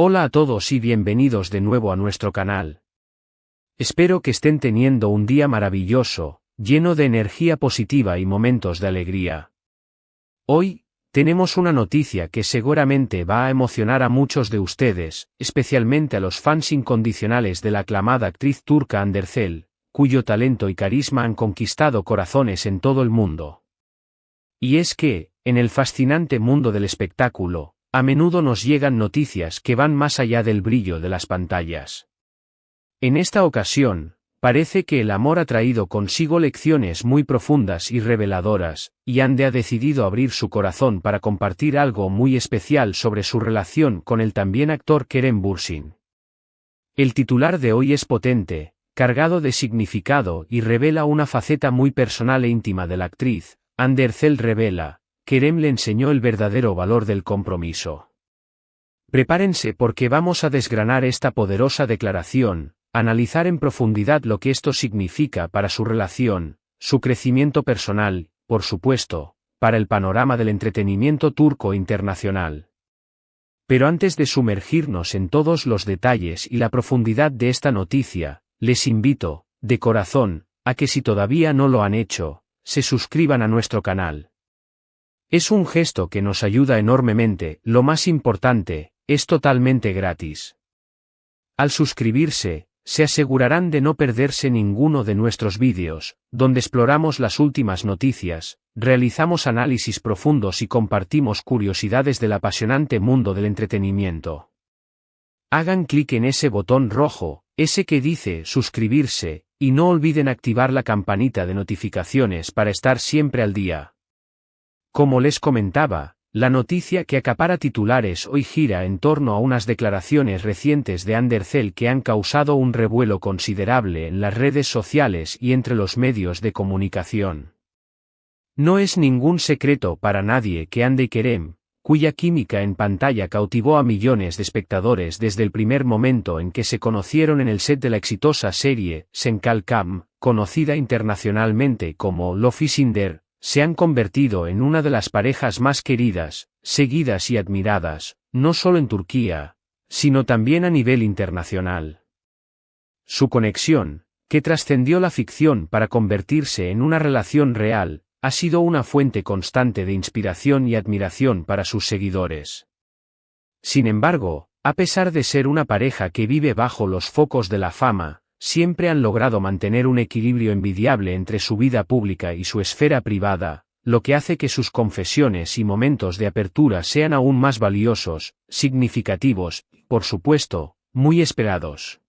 Hola a todos y bienvenidos de nuevo a nuestro canal. Espero que estén teniendo un día maravilloso, lleno de energía positiva y momentos de alegría. Hoy, tenemos una noticia que seguramente va a emocionar a muchos de ustedes, especialmente a los fans incondicionales de la aclamada actriz turca Hande Erçel, cuyo talento y carisma han conquistado corazones en todo el mundo. Y es que, en el fascinante mundo del espectáculo, a menudo nos llegan noticias que van más allá del brillo de las pantallas. En esta ocasión, parece que el amor ha traído consigo lecciones muy profundas y reveladoras, y Hande ha decidido abrir su corazón para compartir algo muy especial sobre su relación con el también actor Kerem Bürsin. El titular de hoy es potente, cargado de significado y revela una faceta muy personal e íntima de la actriz. Hande Erçel revela: Kerem le enseñó el verdadero valor del compromiso. Prepárense porque vamos a desgranar esta poderosa declaración, analizar en profundidad lo que esto significa para su relación, su crecimiento personal, por supuesto, para el panorama del entretenimiento turco internacional. Pero antes de sumergirnos en todos los detalles y la profundidad de esta noticia, les invito, de corazón, a que si todavía no lo han hecho, se suscriban a nuestro canal. Es un gesto que nos ayuda enormemente, lo más importante, es totalmente gratis. Al suscribirse, se asegurarán de no perderse ninguno de nuestros vídeos, donde exploramos las últimas noticias, realizamos análisis profundos y compartimos curiosidades del apasionante mundo del entretenimiento. Hagan clic en ese botón rojo, ese que dice suscribirse, y no olviden activar la campanita de notificaciones para estar siempre al día. Como les comentaba, la noticia que acapara titulares hoy gira en torno a unas declaraciones recientes de Hande Erçel que han causado un revuelo considerable en las redes sociales y entre los medios de comunicación. No es ningún secreto para nadie que Hande y Kerem, cuya química en pantalla cautivó a millones de espectadores desde el primer momento en que se conocieron en el set de la exitosa serie Sen Kalkam, conocida internacionalmente como Love is in the Air, se han convertido en una de las parejas más queridas, seguidas y admiradas, no solo en Turquía, sino también a nivel internacional. Su conexión, que trascendió la ficción para convertirse en una relación real, ha sido una fuente constante de inspiración y admiración para sus seguidores. Sin embargo, a pesar de ser una pareja que vive bajo los focos de la fama, siempre han logrado mantener un equilibrio envidiable entre su vida pública y su esfera privada, lo que hace que sus confesiones y momentos de apertura sean aún más valiosos, significativos, y, por supuesto, muy esperados.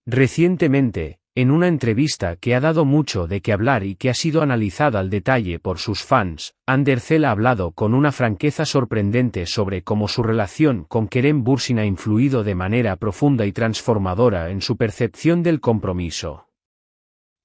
Recientemente, en una entrevista que ha dado mucho de qué hablar y que ha sido analizada al detalle por sus fans, Hande Erçel ha hablado con una franqueza sorprendente sobre cómo su relación con Kerem Bürsin ha influido de manera profunda y transformadora en su percepción del compromiso.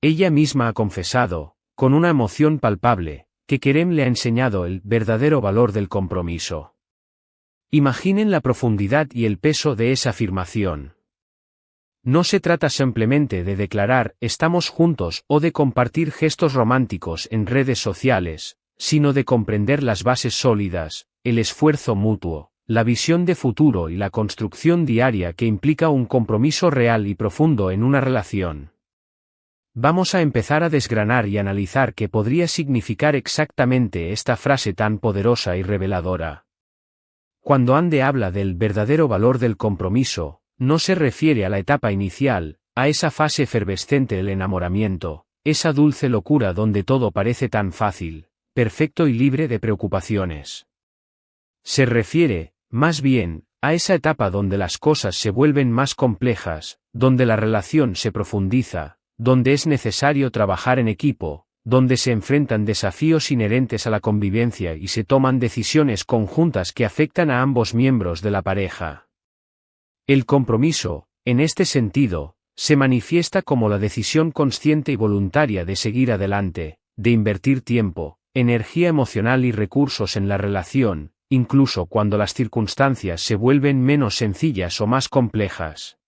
Ella misma ha confesado, con una emoción palpable, que Kerem le ha enseñado el verdadero valor del compromiso. Imaginen la profundidad y el peso de esa afirmación. No se trata simplemente de declarar "estamos juntos" o de compartir gestos románticos en redes sociales, sino de comprender las bases sólidas, el esfuerzo mutuo, la visión de futuro y la construcción diaria que implica un compromiso real y profundo en una relación. Vamos a empezar a desgranar y analizar qué podría significar exactamente esta frase tan poderosa y reveladora. Cuando Hande habla del verdadero valor del compromiso, no se refiere a la etapa inicial, a esa fase efervescente del enamoramiento, esa dulce locura donde todo parece tan fácil, perfecto y libre de preocupaciones. Se refiere, más bien, a esa etapa donde las cosas se vuelven más complejas, donde la relación se profundiza, donde es necesario trabajar en equipo, donde se enfrentan desafíos inherentes a la convivencia y se toman decisiones conjuntas que afectan a ambos miembros de la pareja. El compromiso, en este sentido, se manifiesta como la decisión consciente y voluntaria de seguir adelante, de invertir tiempo, energía emocional y recursos en la relación, incluso cuando las circunstancias se vuelven menos sencillas o más complejas.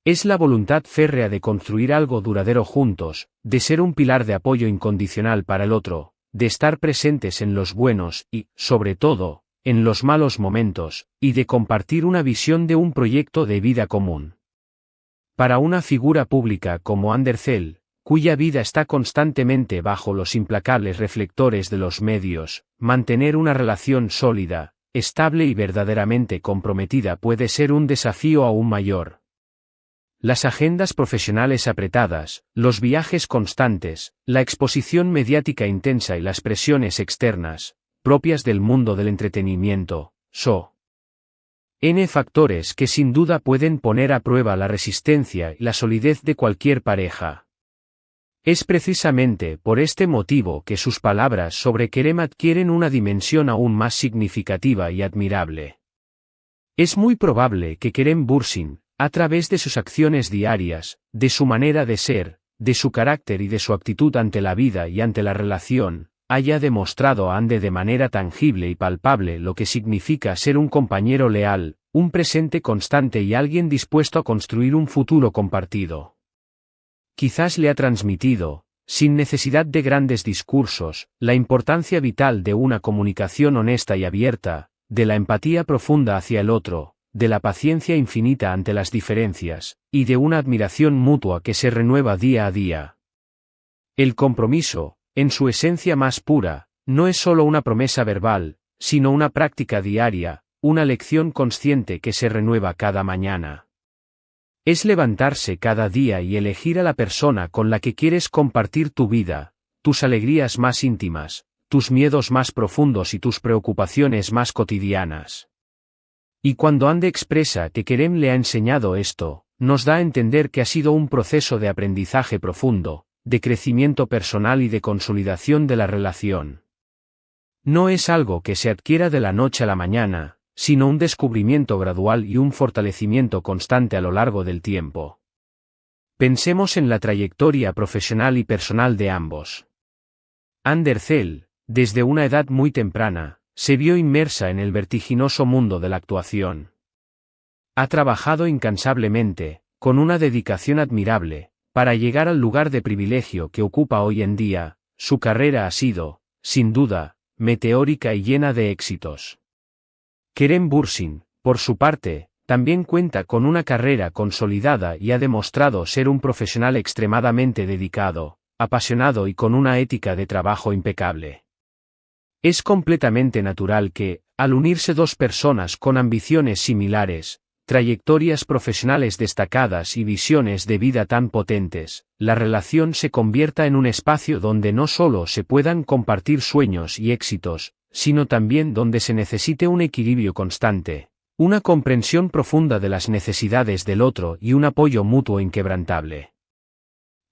Es la voluntad férrea de construir algo duradero juntos, de ser un pilar de apoyo incondicional para el otro, de estar presentes en los buenos y, sobre todo, en los malos momentos, y de compartir una visión de un proyecto de vida común. Para una figura pública como Ander Zell, cuya vida está constantemente bajo los implacables reflectores de los medios, mantener una relación sólida, estable y verdaderamente comprometida puede ser un desafío aún mayor. Las agendas profesionales apretadas, los viajes constantes, la exposición mediática intensa y las presiones externas, propias del mundo del entretenimiento, son N factores que sin duda pueden poner a prueba la resistencia y la solidez de cualquier pareja. Es precisamente por este motivo que sus palabras sobre Kerem adquieren una dimensión aún más significativa y admirable. Es muy probable que Kerem Bürsin, a través de sus acciones diarias, de su manera de ser, de su carácter y de su actitud ante la vida y ante la relación, haya demostrado a Ande de manera tangible y palpable lo que significa ser un compañero leal, un presente constante y alguien dispuesto a construir un futuro compartido. Quizás le ha transmitido, sin necesidad de grandes discursos, la importancia vital de una comunicación honesta y abierta, de la empatía profunda hacia el otro, de la paciencia infinita ante las diferencias, y de una admiración mutua que se renueva día a día. El compromiso, en su esencia más pura, no es solo una promesa verbal, sino una práctica diaria, una lección consciente que se renueva cada mañana. Es levantarse cada día y elegir a la persona con la que quieres compartir tu vida, tus alegrías más íntimas, tus miedos más profundos y tus preocupaciones más cotidianas. Y cuando Ande expresa que Kerem le ha enseñado esto, nos da a entender que ha sido un proceso de aprendizaje profundo, de crecimiento personal y de consolidación de la relación. No es algo que se adquiera de la noche a la mañana, sino un descubrimiento gradual y un fortalecimiento constante a lo largo del tiempo. Pensemos en la trayectoria profesional y personal de ambos. Ander Zell, desde una edad muy temprana, se vio inmersa en el vertiginoso mundo de la actuación. Ha trabajado incansablemente, con una dedicación admirable, para llegar al lugar de privilegio que ocupa hoy en día. Su carrera ha sido, sin duda, meteórica y llena de éxitos. Kerem Bürsin, por su parte, también cuenta con una carrera consolidada y ha demostrado ser un profesional extremadamente dedicado, apasionado y con una ética de trabajo impecable. Es completamente natural que, al unirse dos personas con ambiciones similares, trayectorias profesionales destacadas y visiones de vida tan potentes, la relación se convierta en un espacio donde no solo se puedan compartir sueños y éxitos, sino también donde se necesite un equilibrio constante, una comprensión profunda de las necesidades del otro y un apoyo mutuo inquebrantable.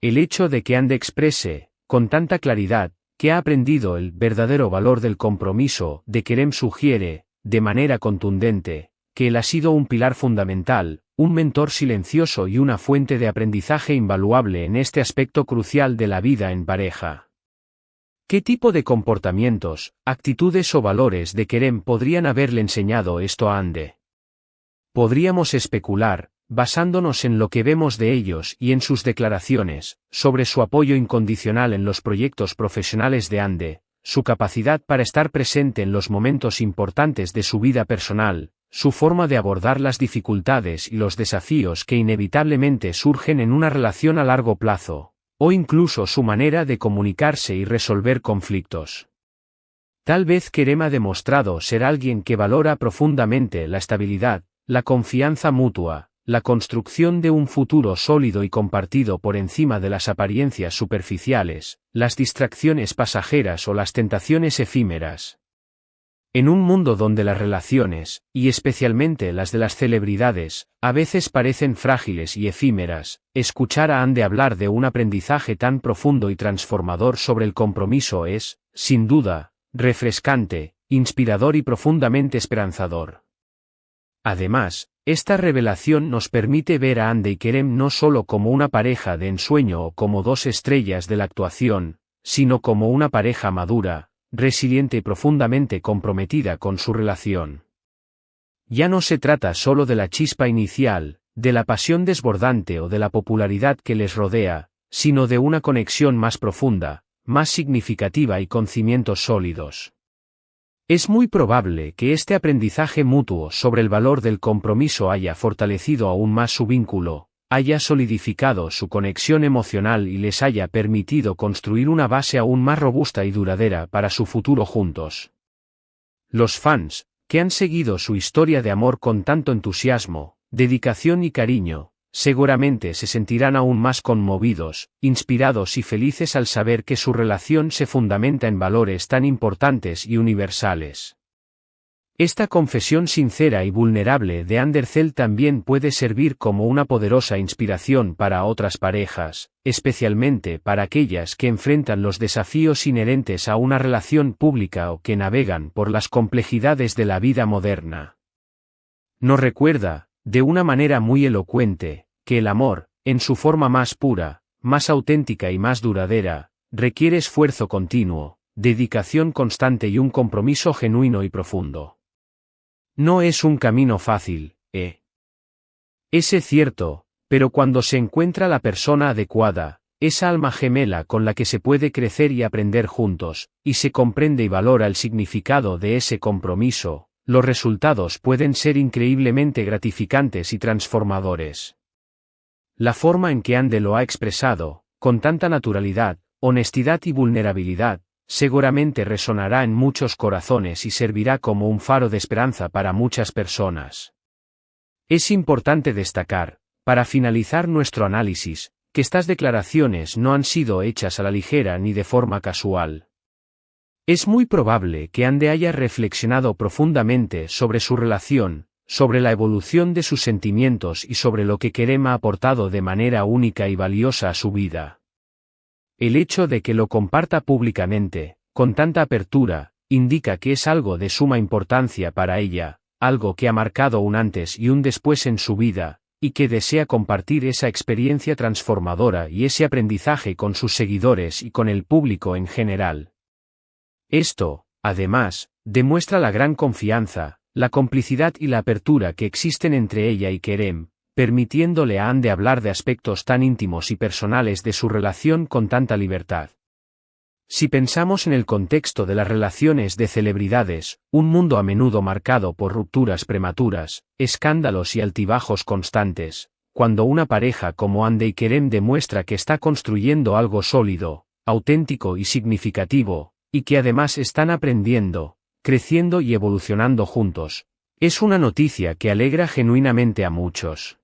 El hecho de que Ande exprese, con tanta claridad, que ha aprendido el verdadero valor del compromiso de Kerem sugiere, de manera contundente, que él ha sido un pilar fundamental, un mentor silencioso y una fuente de aprendizaje invaluable en este aspecto crucial de la vida en pareja. ¿Qué tipo de comportamientos, actitudes o valores de Kerem podrían haberle enseñado esto a Ande? Podríamos especular, basándonos en lo que vemos de ellos y en sus declaraciones, sobre su apoyo incondicional en los proyectos profesionales de Ande, su capacidad para estar presente en los momentos importantes de su vida personal, su forma de abordar las dificultades y los desafíos que inevitablemente surgen en una relación a largo plazo, o incluso su manera de comunicarse y resolver conflictos. Tal vez Kerem ha demostrado ser alguien que valora profundamente la estabilidad, la confianza mutua, la construcción de un futuro sólido y compartido por encima de las apariencias superficiales, las distracciones pasajeras o las tentaciones efímeras. En un mundo donde las relaciones, y especialmente las de las celebridades, a veces parecen frágiles y efímeras, escuchar a Ande hablar de un aprendizaje tan profundo y transformador sobre el compromiso es, sin duda, refrescante, inspirador y profundamente esperanzador. Además, esta revelación nos permite ver a Ande y Kerem no solo como una pareja de ensueño o como dos estrellas de la actuación, sino como una pareja madura, resiliente y profundamente comprometida con su relación. Ya no se trata solo de la chispa inicial, de la pasión desbordante o de la popularidad que les rodea, sino de una conexión más profunda, más significativa y con cimientos sólidos. Es muy probable que este aprendizaje mutuo sobre el valor del compromiso haya fortalecido aún más su vínculo, haya solidificado su conexión emocional y les haya permitido construir una base aún más robusta y duradera para su futuro juntos. Los fans, que han seguido su historia de amor con tanto entusiasmo, dedicación y cariño, seguramente se sentirán aún más conmovidos, inspirados y felices al saber que su relación se fundamenta en valores tan importantes y universales. Esta confesión sincera y vulnerable de Andercel también puede servir como una poderosa inspiración para otras parejas, especialmente para aquellas que enfrentan los desafíos inherentes a una relación pública o que navegan por las complejidades de la vida moderna. Nos recuerda, de una manera muy elocuente, que el amor, en su forma más pura, más auténtica y más duradera, requiere esfuerzo continuo, dedicación constante y un compromiso genuino y profundo. No es un camino fácil, Es cierto, pero cuando se encuentra la persona adecuada, esa alma gemela con la que se puede crecer y aprender juntos, y se comprende y valora el significado de ese compromiso, los resultados pueden ser increíblemente gratificantes y transformadores. La forma en que Ande lo ha expresado, con tanta naturalidad, honestidad y vulnerabilidad, seguramente resonará en muchos corazones y servirá como un faro de esperanza para muchas personas. Es importante destacar, para finalizar nuestro análisis, que estas declaraciones no han sido hechas a la ligera ni de forma casual. Es muy probable que Ande haya reflexionado profundamente sobre su relación, sobre la evolución de sus sentimientos y sobre lo que Kerem ha aportado de manera única y valiosa a su vida. El hecho de que lo comparta públicamente, con tanta apertura, indica que es algo de suma importancia para ella, algo que ha marcado un antes y un después en su vida, y que desea compartir esa experiencia transformadora y ese aprendizaje con sus seguidores y con el público en general. Esto, además, demuestra la gran confianza, la complicidad y la apertura que existen entre ella y Kerem, permitiéndole a Ande hablar de aspectos tan íntimos y personales de su relación con tanta libertad. Si pensamos en el contexto de las relaciones de celebridades, un mundo a menudo marcado por rupturas prematuras, escándalos y altibajos constantes, cuando una pareja como Ande y Kerem demuestra que está construyendo algo sólido, auténtico y significativo, y que además están aprendiendo, creciendo y evolucionando juntos, es una noticia que alegra genuinamente a muchos.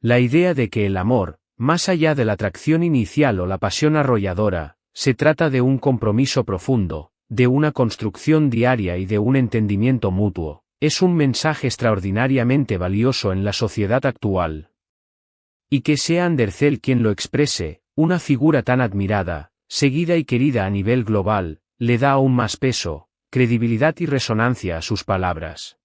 La idea de que el amor, más allá de la atracción inicial o la pasión arrolladora, se trata de un compromiso profundo, de una construcción diaria y de un entendimiento mutuo, es un mensaje extraordinariamente valioso en la sociedad actual. Y que sea Andercel quien lo exprese, una figura tan admirada, seguida y querida a nivel global, le da aún más peso, credibilidad y resonancia a sus palabras.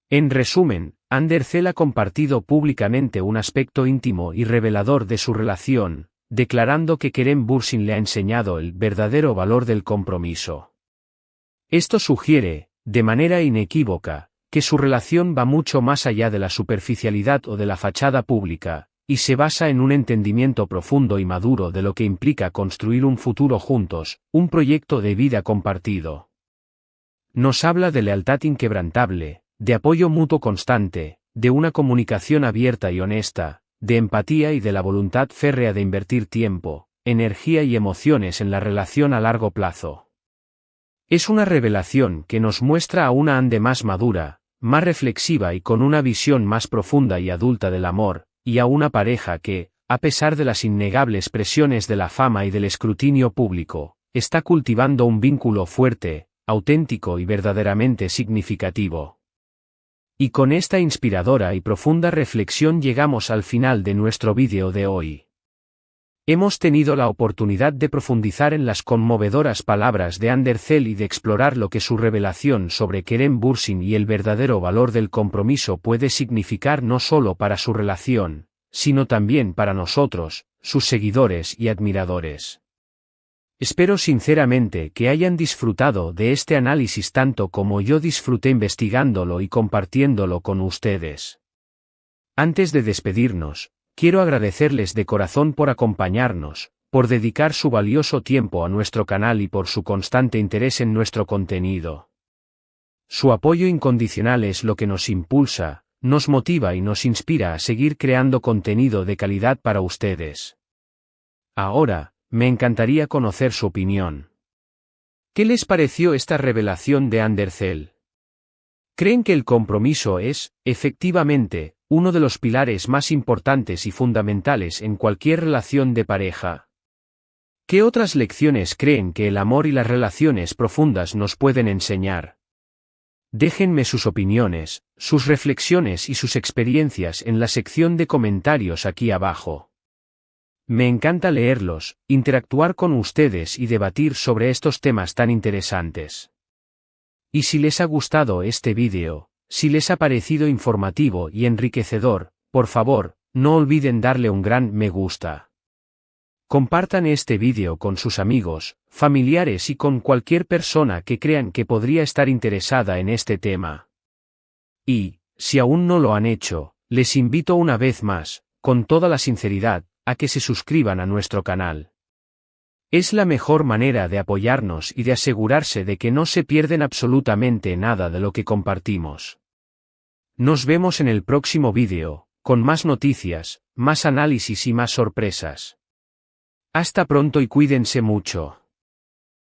En resumen, Andercel ha compartido públicamente un aspecto íntimo y revelador de su relación, declarando que Kerem Bürsin le ha enseñado el verdadero valor del compromiso. Esto sugiere, de manera inequívoca, que su relación va mucho más allá de la superficialidad o de la fachada pública, y se basa en un entendimiento profundo y maduro de lo que implica construir un futuro juntos, un proyecto de vida compartido. Nos habla de lealtad inquebrantable, de apoyo mutuo constante, de una comunicación abierta y honesta, de empatía y de la voluntad férrea de invertir tiempo, energía y emociones en la relación a largo plazo. Es una revelación que nos muestra a una Ande más madura, más reflexiva y con una visión más profunda y adulta del amor, y a una pareja que, a pesar de las innegables presiones de la fama y del escrutinio público, está cultivando un vínculo fuerte, auténtico y verdaderamente significativo. Y con esta inspiradora y profunda reflexión llegamos al final de nuestro vídeo de hoy. Hemos tenido la oportunidad de profundizar en las conmovedoras palabras de Andercel y de explorar lo que su revelación sobre Kerem Bürsin y el verdadero valor del compromiso puede significar no solo para su relación, sino también para nosotros, sus seguidores y admiradores. Espero sinceramente que hayan disfrutado de este análisis tanto como yo disfruté investigándolo y compartiéndolo con ustedes. Antes de despedirnos, quiero agradecerles de corazón por acompañarnos, por dedicar su valioso tiempo a nuestro canal y por su constante interés en nuestro contenido. Su apoyo incondicional es lo que nos impulsa, nos motiva y nos inspira a seguir creando contenido de calidad para ustedes. Ahora, me encantaría conocer su opinión. ¿Qué les pareció esta revelación de Andercel? ¿Creen que el compromiso es, efectivamente, uno de los pilares más importantes y fundamentales en cualquier relación de pareja? ¿Qué otras lecciones creen que el amor y las relaciones profundas nos pueden enseñar? Déjenme sus opiniones, sus reflexiones y sus experiencias en la sección de comentarios aquí abajo. Me encanta leerlos, interactuar con ustedes y debatir sobre estos temas tan interesantes. Y si les ha gustado este vídeo, si les ha parecido informativo y enriquecedor, por favor, no olviden darle un gran me gusta. Compartan este vídeo con sus amigos, familiares y con cualquier persona que crean que podría estar interesada en este tema. Y, si aún no lo han hecho, les invito una vez más, con toda la sinceridad, a que se suscriban a nuestro canal. Es la mejor manera de apoyarnos y de asegurarse de que no se pierden absolutamente nada de lo que compartimos. Nos vemos en el próximo vídeo, con más noticias, más análisis y más sorpresas. Hasta pronto y cuídense mucho.